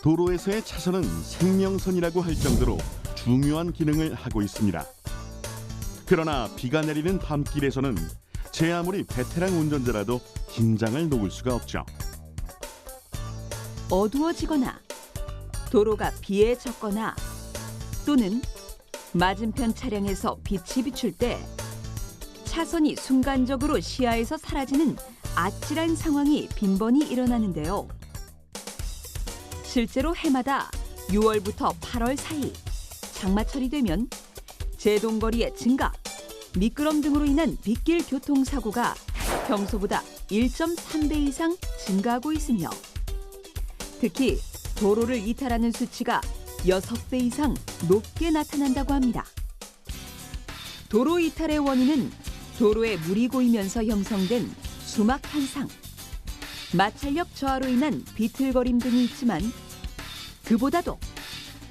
도로에서의 차선은 생명선이라고 할 정도로 중요한 기능을 하고 있습니다. 그러나 비가 내리는 밤길에서는 제 아무리 베테랑 운전자라도 긴장을 놓을 수가 없죠. 어두워지거나 도로가 비에 젖거나 또는 맞은편 차량에서 빛이 비출 때 차선이 순간적으로 시야에서 사라지는 아찔한 상황이 빈번히 일어나는데요. 실제로 해마다 6월부터 8월 사이 장마철이 되면 제동거리의 증가, 미끄럼 등으로 인한 빗길 교통사고가 평소보다 1.3배 이상 증가하고 있으며 특히 도로를 이탈하는 수치가 6배 이상 높게 나타난다고 합니다. 도로 이탈의 원인은 도로에 물이 고이면서 형성된 수막 현상, 마찰력 저하로 인한 비틀거림 등이 있지만 그보다도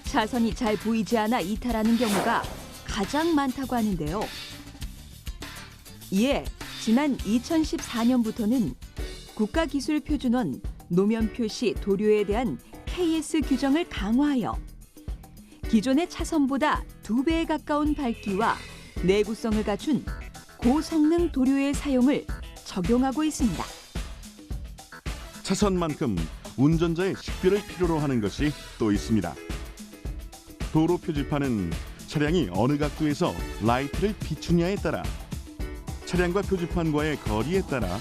차선이 잘 보이지 않아 이탈하는 경우가 가장 많다고 하는데요. 이에 지난 2014년부터는 국가기술표준원 노면표시 도료에 대한 KS 규정을 강화하여 기존의 차선보다 2배에 가까운 밝기와 내구성을 갖춘 고성능 도료의 사용을 적용하고 있습니다. 차선만큼 운전자의 식별을 필요로 하는 것이 또 있습니다. 도로 표지판은 차량이 어느 각도에서 라이트를 비추냐에 따라, 차량과 표지판과의 거리에 따라,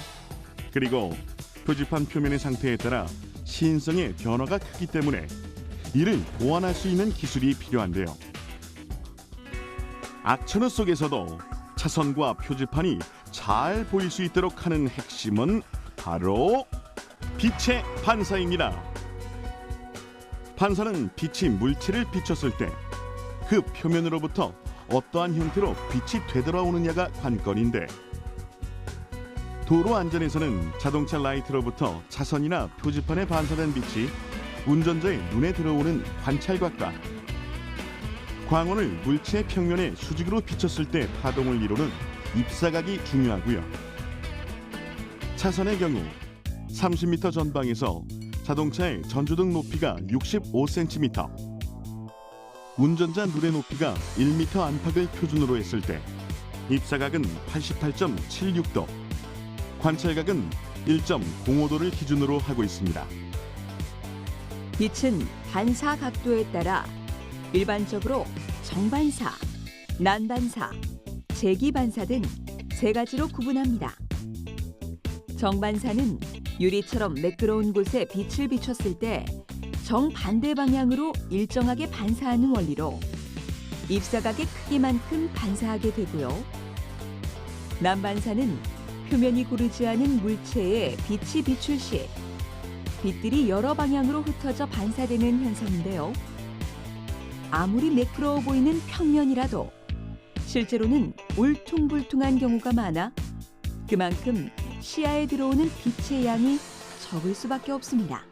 그리고 표지판 표면의 상태에 따라 시인성의 변화가 크기 때문에 이를 보완할 수 있는 기술이 필요한데요. 악천후 속에서도 차선과 표지판이 잘 보일 수 있도록 하는 핵심은 바로 빛의 반사입니다. 반사는 빛이 물체를 비췄을 때 그 표면으로부터 어떠한 형태로 빛이 되돌아오느냐가 관건인데, 도로 안전에서는 자동차 라이트로부터 차선이나 표지판에 반사된 빛이 운전자의 눈에 들어오는 관찰각과 광원을 물체 평면에 수직으로 비췄을 때 파동을 이루는 입사각이 중요하고요. 차선의 경우 30m 전방에서 자동차의 전조등 높이가 65cm, 운전자 눈의 높이가 1m 안팎을 표준으로 했을 때 입사각은 88.76도, 관찰각은 1.05도를 기준으로 하고 있습니다. 빛은 반사 각도에 따라 일반적으로 정반사, 난반사, 재기반사 등 세 가지로 구분합니다. 정반사는 유리처럼 매끄러운 곳에 빛을 비췄을 때 정반대 방향으로 일정하게 반사하는 원리로 입사각의 크기만큼 반사하게 되고요. 난반사는 표면이 고르지 않은 물체에 빛이 비출 시 빛들이 여러 방향으로 흩어져 반사되는 현상인데요. 아무리 매끄러워 보이는 평면이라도 실제로는 울퉁불퉁한 경우가 많아 그만큼 시야에 들어오는 빛의 양이 적을 수밖에 없습니다.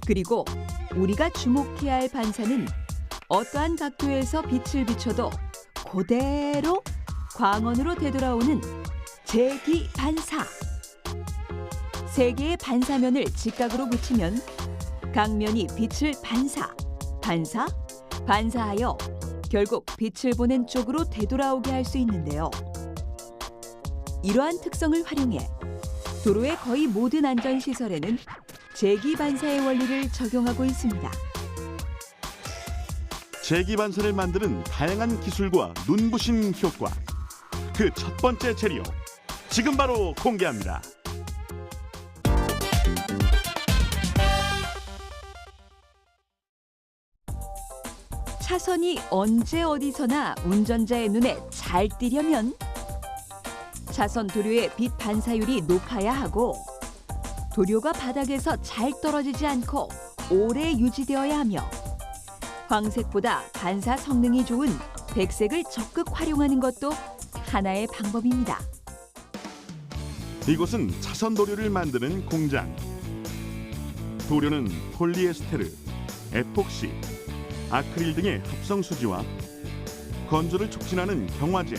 그리고 우리가 주목해야 할 반사는 어떠한 각도에서 빛을 비춰도 그대로 광원으로 되돌아오는 재기반사. 세 개의 반사면을 직각으로 붙이면 각 면이 빛을 반사하여 결국 빛을 보낸 쪽으로 되돌아오게 할 수 있는데요. 이러한 특성을 활용해 도로의 거의 모든 안전시설에는 재기반사의 원리를 적용하고 있습니다. 재기반사를 만드는 다양한 기술과 눈부신 효과, 그 첫 번째 재료, 지금 바로 공개합니다. 차선이 언제 어디서나 운전자의 눈에 잘 띄려면 차선 도료의 빛 반사율이 높아야 하고 도료가 바닥에서 잘 떨어지지 않고 오래 유지되어야 하며 황색보다 반사 성능이 좋은 백색을 적극 활용하는 것도 하나의 방법입니다. 이곳은 차선 도료를 만드는 공장. 도료는 폴리에스테르, 에폭시, 아크릴 등의 합성 수지와 건조를 촉진하는 경화제,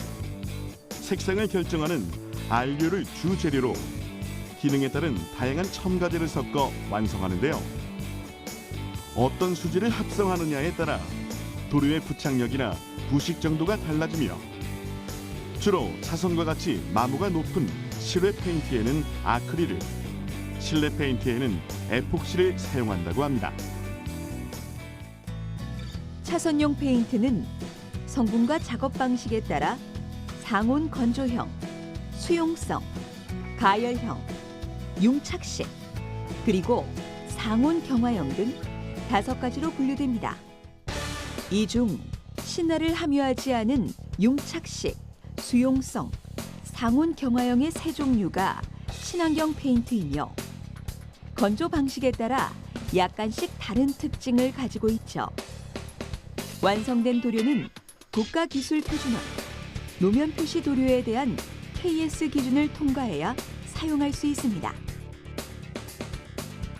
색상을 결정하는 안료를 주 재료로 기능에 따른 다양한 첨가제를 섞어 완성하는데요. 어떤 수지를 합성하느냐에 따라 도료의 부착력이나 부식 정도가 달라지며 주로 차선과 같이 마모가 높은 실외 페인트에는 아크릴을, 실내 페인트에는 에폭시를 사용한다고 합니다. 차선용 페인트는 성분과 작업 방식에 따라 상온 건조형, 수용성, 가열형, 융착식, 그리고 상온 경화형 등 5가지로 분류됩니다. 이 중 신화를 함유하지 않은 융착식, 수용성, 상온 경화형의 3종류가 친환경 페인트이며 건조 방식에 따라 약간씩 다른 특징을 가지고 있죠. 완성된 도료는 국가기술표준화, 노면 표시 도료에 대한 KS 기준을 통과해야 사용할 수 있습니다.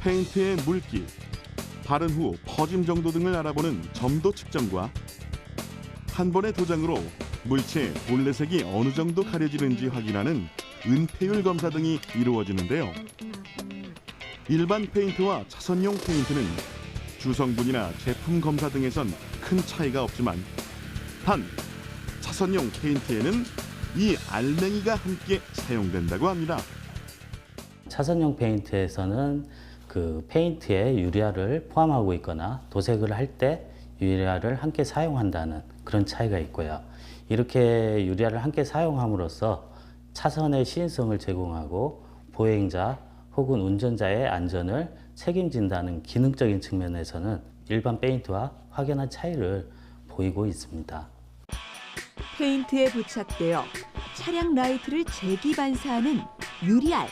페인트의 물기, 바른 후 퍼짐 정도 등을 알아보는 점도 측정과 한 번의 도장으로 물체 본래색이 어느 정도 가려지는지 확인하는 은폐율 검사 등이 이루어지는데요. 일반 페인트와 차선용 페인트는 주성분이나 제품 검사 등에선 큰 차이가 없지만 단 차선용 페인트에는 이 알맹이가 함께 사용된다고 합니다. 차선용 페인트에서는 그 페인트에 유리알을 포함하고 있거나 도색을 할 때 유리알을 함께 사용한다는 그런 차이가 있고요. 이렇게 유리알을 함께 사용함으로써 차선의 시인성을 제공하고 보행자 혹은 운전자의 안전을 책임진다는 기능적인 측면에서는 일반 페인트와 확연한 차이를 보이고 있습니다. 페인트에 부착되어 차량 라이트를 재기반사하는 유리알.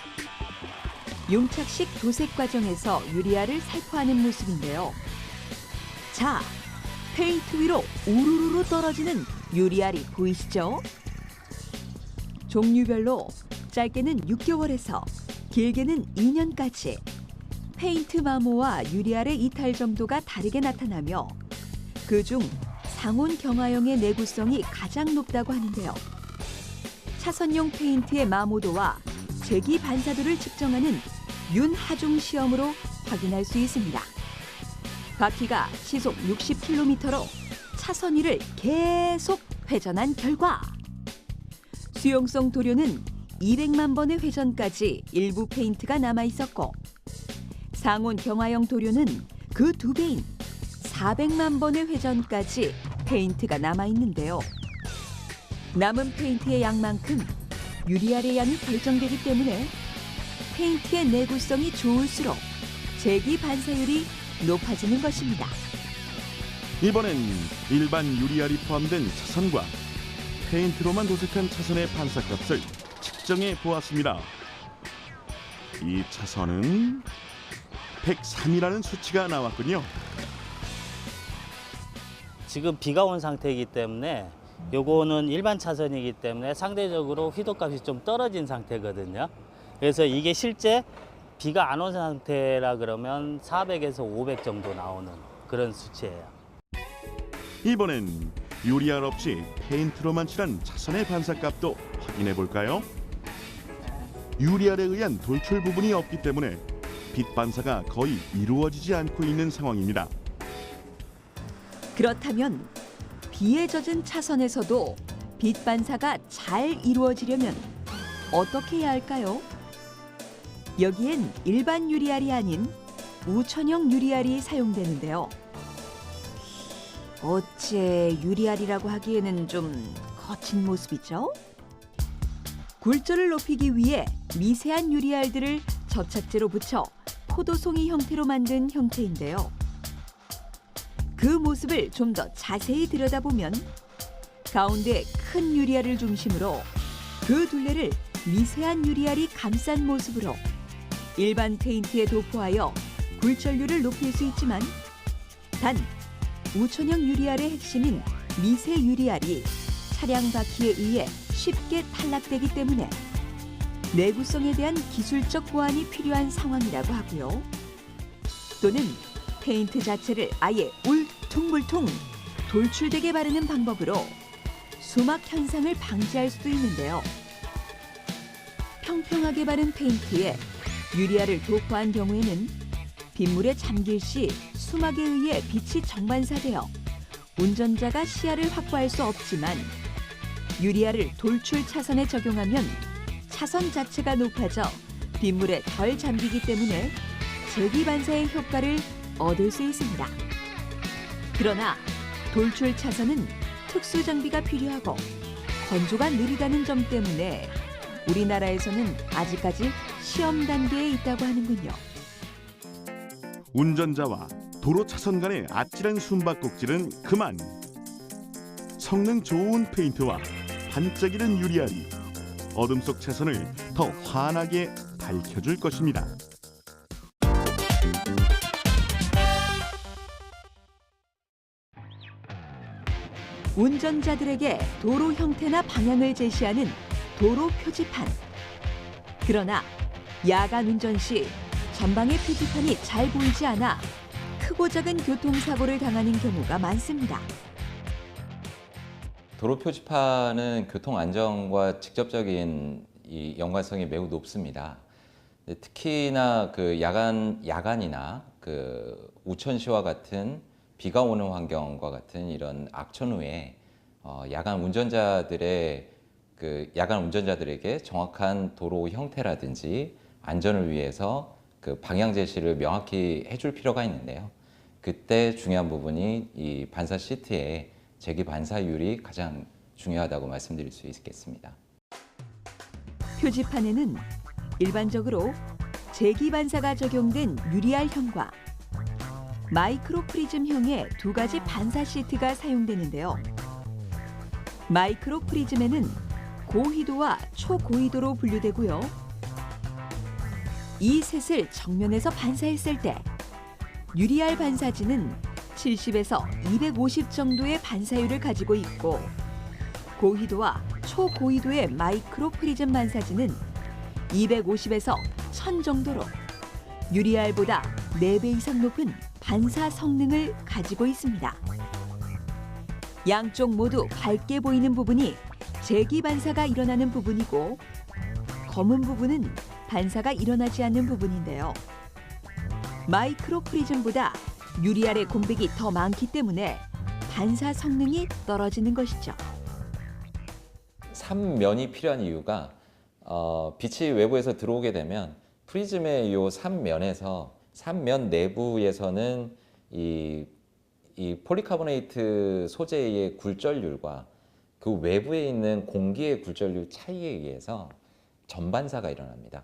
용착식 도색 과정에서 유리알을 살포하는 모습인데요. 자, 페인트 위로 우르르르 떨어지는 유리알이 보이시죠? 종류별로 짧게는 6개월에서 길게는 2년까지 페인트 마모와 유리알의 이탈 정도가 다르게 나타나며 그중 상온 경화형의 내구성이 가장 높다고 하는데요. 차선용 페인트의 마모도와 재기 반사도를 측정하는 윤하중 시험으로 확인할 수 있습니다. 바퀴가 시속 60km로 차선 위를 계속 회전한 결과 수용성 도료는 200만 번의 회전까지 일부 페인트가 남아 있었고 상온 경화형 도료는 그 2배인 400만 번의 회전까지 페인트가 남아 있는데요. 남은 페인트의 양만큼 유리알의 양이 결정되기 때문에 페인트의 내구성이 좋을수록 재기 반사율이 높아지는 것입니다. 이번엔 일반 유리알이 포함된 차선과 페인트로만 도색한 차선의 반사값을 측정해 보았습니다. 이 차선은 103이라는 수치가 나왔군요. 지금 비가 온 상태이기 때문에 요거는 일반 차선이기 때문에 상대적으로 휘도값이 좀 떨어진 상태거든요. 그래서 이게 실제 비가 안 온 상태라 그러면 400에서 500 정도 나오는 그런 수치예요. 이번엔 유리알 없이 페인트로만 칠한 차선의 반사값도 확인해 볼까요? 유리알에 의한 돌출 부분이 없기 때문에 빛 반사가 거의 이루어지지 않고 있는 상황입니다. 그렇다면 비에 젖은 차선에서도 빛 반사가 잘 이루어지려면 어떻게 해야 할까요? 여기엔 일반 유리알이 아닌 우천형 유리알이 사용되는데요. 어째 유리알이라고 하기에는 좀 거친 모습이죠? 굴절을 높이기 위해 미세한 유리알들을 접착제로 붙여 포도송이 형태로 만든 형태인데요. 그 모습을 좀 더 자세히 들여다보면 가운데 큰 유리알을 중심으로 그 둘레를 미세한 유리알이 감싼 모습으로 일반 페인트에 도포하여 굴절률을 높일 수 있지만 단 우천형 유리알의 핵심인 미세 유리알이 차량 바퀴에 의해 쉽게 탈락되기 때문에 내구성에 대한 기술적 보완이 필요한 상황이라고 하고요. 또는 페인트 자체를 아예 울퉁불퉁 돌출되게 바르는 방법으로 수막 현상을 방지할 수도 있는데요. 평평하게 바른 페인트에 유리알을 도포한 경우에는 빗물에 잠길 시 수막에 의해 빛이 정반사되어 운전자가 시야를 확보할 수 없지만 유리알을 돌출 차선에 적용하면 차선 자체가 높아져 빗물에 덜 잠기기 때문에 제기 반사의 효과를 얻을 수 있습니다. 그러나 돌출 차선은 특수 장비가 필요하고 건조가 느리다는 점 때문에 우리나라에서는 아직까지 시험 단계에 있다고 하는군요. 운전자와 도로 차선 간의 아찔한 숨바꼭질은 그만. 성능 좋은 페인트와 반짝이는 유리알이 어둠 속 차선을 더 환하게 밝혀줄 것입니다. 운전자들에게 도로 형태나 방향을 제시하는 도로 표지판. 그러나 야간 운전 시 전방의 표지판이 잘 보이지 않아 크고 작은 교통사고를 당하는 경우가 많습니다. 도로 표지판은 교통 안전과 직접적인 이 연관성이 매우 높습니다. 특히나 그 야간이나 그 우천시와 같은 비가 오는 환경과 같은 이런 악천 후에 야간 운전자들에게 정확한 도로 형태라든지 안전을 위해서 그 방향 제시를 명확히 해줄 필요가 있는데요. 그때 중요한 부분이 이 반사 시트의 제기 반사율이 가장 중요하다고 말씀드릴 수 있겠습니다. 표지판에는 일반적으로 제기 반사가 적용된 유리알형과 마이크로 프리즘형의 두 가지 반사 시트가 사용되는데요. 마이크로 프리즘에는 고희도와 초고희도로 분류되고요. 이 셋을 정면에서 반사했을 때 유리알 반사지는 70에서 250 정도의 반사율을 가지고 있고 고희도와 초고희도의 마이크로 프리즘 반사지는 250에서 1000 정도로 유리알보다 4배 이상 높은 반사 성능을 가지고 있습니다. 양쪽 모두 밝게 보이는 부분이 제기 반사가 일어나는 부분이고 검은 부분은 반사가 일어나지 않는 부분인데요. 마이크로 프리즘보다 유리알의 공백이 더 많기 때문에 반사 성능이 떨어지는 것이죠. 3면이 필요한 이유가 빛이 외부에서 들어오게 되면 프리즘의 이 3면 내부에서는 이 폴리카보네이트 소재의 굴절률과 그 외부에 있는 공기의 굴절률 차이에 의해서 전반사가 일어납니다.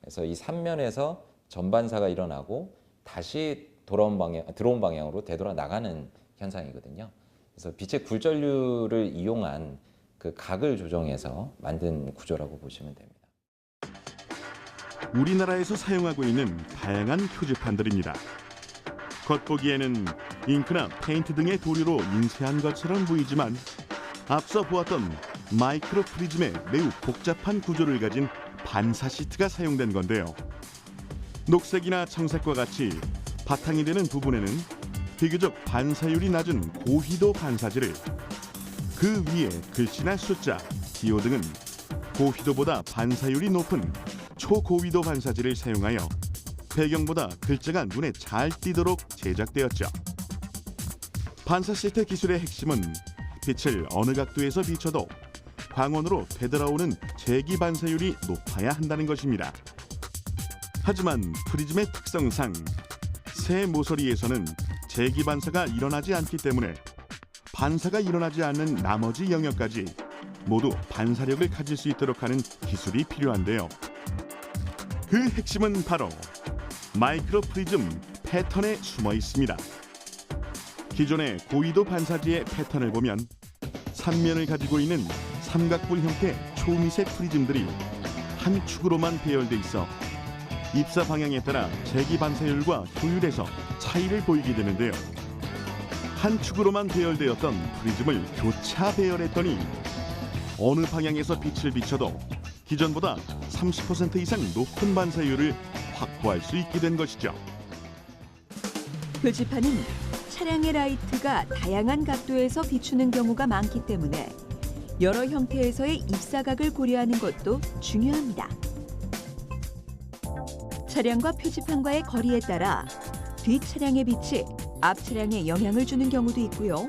그래서 이 3면에서 전반사가 일어나고 다시 들어온 방향으로 되돌아 나가는 현상이거든요. 그래서 빛의 굴절률을 이용한 그 각을 조정해서 만든 구조라고 보시면 됩니다. 우리나라에서 사용하고 있는 다양한 표지판들입니다. 겉보기에는 잉크나 페인트 등의 도료로 인쇄한 것처럼 보이지만 앞서 보았던 마이크로 프리즘의 매우 복잡한 구조를 가진 반사 시트가 사용된 건데요. 녹색이나 청색과 같이 바탕이 되는 부분에는 비교적 반사율이 낮은 고희도 반사지를, 그 위에 글씨나 숫자, 기호 등은 고희도보다 반사율이 높은 초고희도 반사지를 사용하여 배경보다 글자가 눈에 잘 띄도록 제작되었죠. 반사 시트 기술의 핵심은 빛을 어느 각도에서 비춰도 광원으로 되돌아오는 제기 반사율이 높아야 한다는 것입니다. 하지만 프리즘의 특성상 새 모서리에서는 제기 반사가 일어나지 않기 때문에 반사가 일어나지 않는 나머지 영역까지 모두 반사력을 가질 수 있도록 하는 기술이 필요한데요. 그 핵심은 바로 마이크로 프리즘 패턴에 숨어 있습니다. 기존의 고희도 반사지의 패턴을 보면 3면을 가지고 있는 삼각뿔 형태 초미세 프리즘들이 한 축으로만 배열돼 있어 입사 방향에 따라 제기 반사율과 효율에서 차이를 보이게 되는데요. 한 축으로만 배열되었던 프리즘을 교차 배열했더니 어느 방향에서 빛을 비춰도 기존보다 30% 이상 높은 반사율을 확보할 수 있게 된 것이죠. 표지판은 차량의 라이트가 다양한 각도에서 비추는 경우가 많기 때문에 여러 형태에서의 입사각을 고려하는 것도 중요합니다. 차량과 표지판과의 거리에 따라 뒷 차량의 빛이 앞 차량에 영향을 주는 경우도 있고요.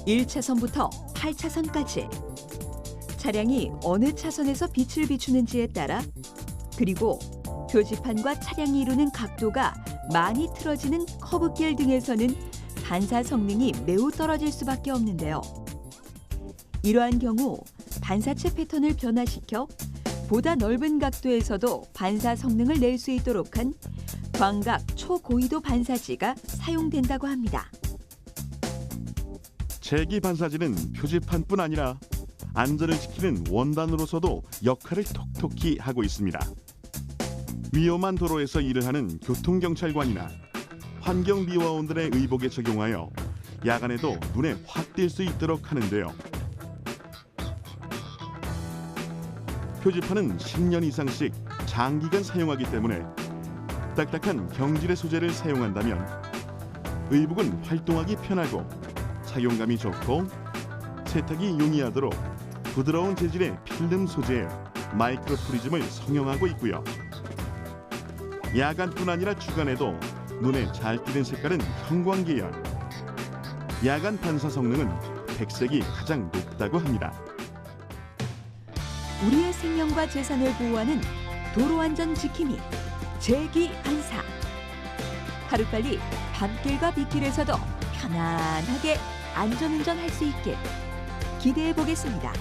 1차선부터 8차선까지 차량이 어느 차선에서 빛을 비추는지에 따라, 그리고 표지판과 차량이 이루는 각도가 많이 틀어지는 커브길 등에서는 반사 성능이 매우 떨어질 수밖에 없는데요. 이러한 경우 반사체 패턴을 변화시켜 보다 넓은 각도에서도 반사 성능을 낼 수 있도록 한 광각 초고위도 반사지가 사용된다고 합니다. 제기 반사지는 표지판뿐 아니라 안전을 지키는 원단으로서도 역할을 톡톡히 하고 있습니다. 위험한 도로에서 일을 하는 교통경찰관이나 환경미화원들의 의복에 적용하여 야간에도 눈에 확 띌 수 있도록 하는데요. 표지판은 10년 이상씩 장기간 사용하기 때문에 딱딱한 경질의 소재를 사용한다면 의복은 활동하기 편하고 착용감이 좋고 세탁이 용이하도록 부드러운 재질의 필름 소재에 마이크로프리즘을 성형하고 있고요. 야간뿐 아니라 주간에도 눈에 잘 띄는 색깔은 형광계열. 야간 반사 성능은 백색이 가장 높다고 합니다. 우리의 생명과 재산을 보호하는 도로안전 지킴이 제기 반사. 하루빨리 밤길과 빗길에서도 편안하게 안전운전할 수 있게 기대해 보겠습니다.